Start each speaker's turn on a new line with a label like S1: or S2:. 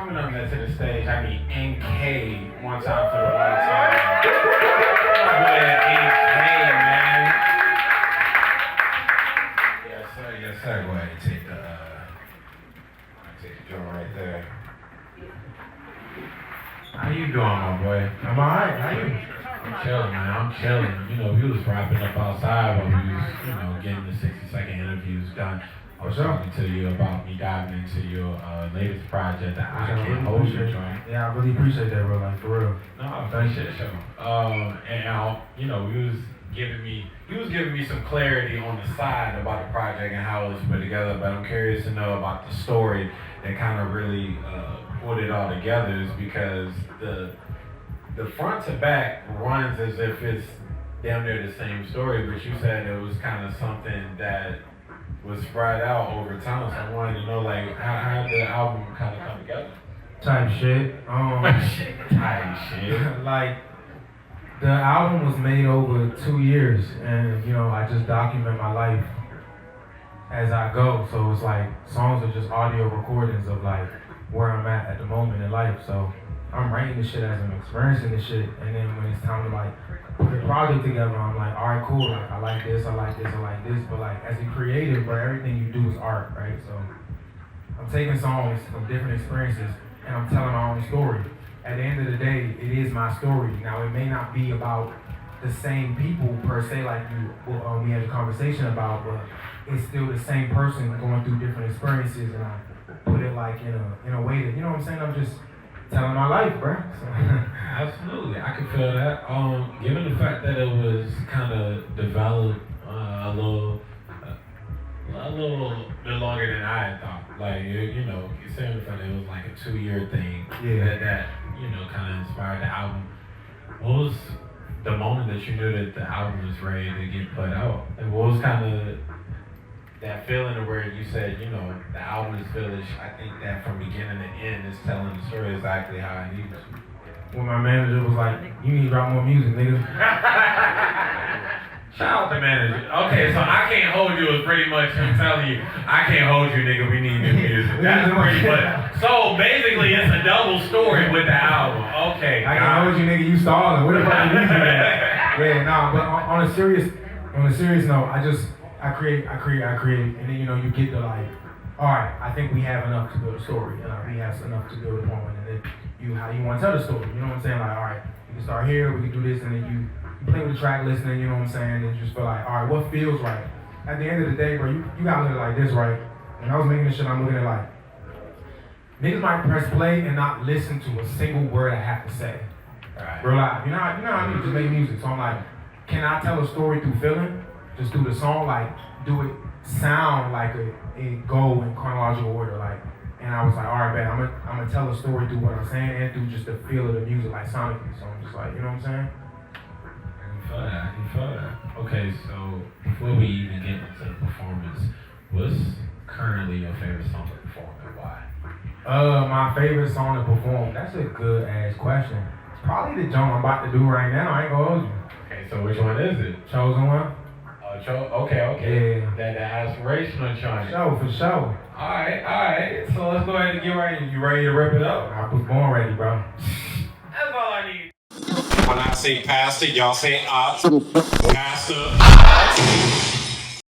S1: coming up next to the stage, I need Inkay one time for the white side. Inkay, man. Yes, sir. Yes, sir. Go ahead and take the joint right there. How you doing, my boy?
S2: I'm alright. How you?
S1: I'm chilling, man. I'm chilling. You know, we was wrapping up outside while we was, getting the 60-second interviews done. I was talking to you about me diving into your latest project, the I Can't Hold You joint.
S2: Yeah, I really appreciate that, bro. Like, for real.
S1: No, I appreciate it, show. He was giving me some clarity on the side about the project and how it was put together, but I'm curious to know about the story that kind of really put it all together, is because the front to back runs as if it's damn near the same story, but you said it was kind of something that was spread out over time. So I wanted to know, like, how did the album kind of come together?
S2: Type shit.
S1: Type shit.
S2: Like, the album was made over 2 years, and I just document my life as I go. So it's like songs are just audio recordings of like where I'm at the moment in life. So I'm writing this shit as I'm experiencing this shit, and then when it's time to like put a project together, I'm like, all right, cool. Like I like this, I like this, I like this. But like as a creative, bro, everything you do is art, right? So I'm taking songs from different experiences and I'm telling my own story. At the end of the day, it is my story. Now, it may not be about the same people per se, like we had a conversation about, but it's still the same person going through different experiences, and I put it like in a way that, you know what I'm saying? I'm just telling my life, bro. So.
S1: Absolutely, I can feel that. Given the fact that it was kind of developed a little bit longer than I had thought. Like, saying the fact that it was like a 2-year thing.
S2: Yeah.
S1: That kind of inspired the album. What was the moment that you knew that the album was ready to get put out? And what was kind of that feeling of where you said, the album is finished? I think that from beginning to end is telling the story exactly how it needs to.
S2: When my manager was like, you need to drop more music, nigga.
S1: Shout out to manager. Okay, so I Can't Hold You is pretty much him telling you, I can't hold you, nigga, we need new music. That's pretty much. So basically it's a double story with the album. Okay.
S2: I can't hold you, nigga, you stalling. What the fuck are you doing? Yeah, nah, but on a serious note, I create, and then you get to like, all right, I think we have enough to build a story, and we have enough to build a point, and then how you want to tell the story. You know what I'm saying? Like, all right, we can start here, we can do this, and then you play with the track listing, you know what I'm saying, and just feel like, all right, what feels right? At the end of the day, bro, you gotta look at it like this, right? When I was making this shit, I'm looking at it like, niggas might press play and not listen to a single word I have to say.
S1: Right.
S2: Bro, like, you know how I need to just make music. So I'm like, can I tell a story through feeling? Just through the song, like, do it sound like it go in chronological order, like. And I was like, all right, man, I'm gonna tell a story through what I'm saying and through just the feel of the music, like sonically. So I'm just like, you know what I'm saying?
S1: I can feel that. Okay, so before we even get into the performance, what's currently your favorite song to perform and why?
S2: My favorite song to perform, that's a good ass question. It's probably the joint I'm about to do right now, I ain't gonna hold you.
S1: Okay, so which one is it?
S2: Chosen One?
S1: Okay.
S2: Yeah.
S1: That aspirational joint.
S2: For sure.
S1: Alright. So let's go ahead and get ready. You ready to rip it up?
S2: I was born ready, bro.
S1: That's all I need. When I say pastor, y'all say pastor.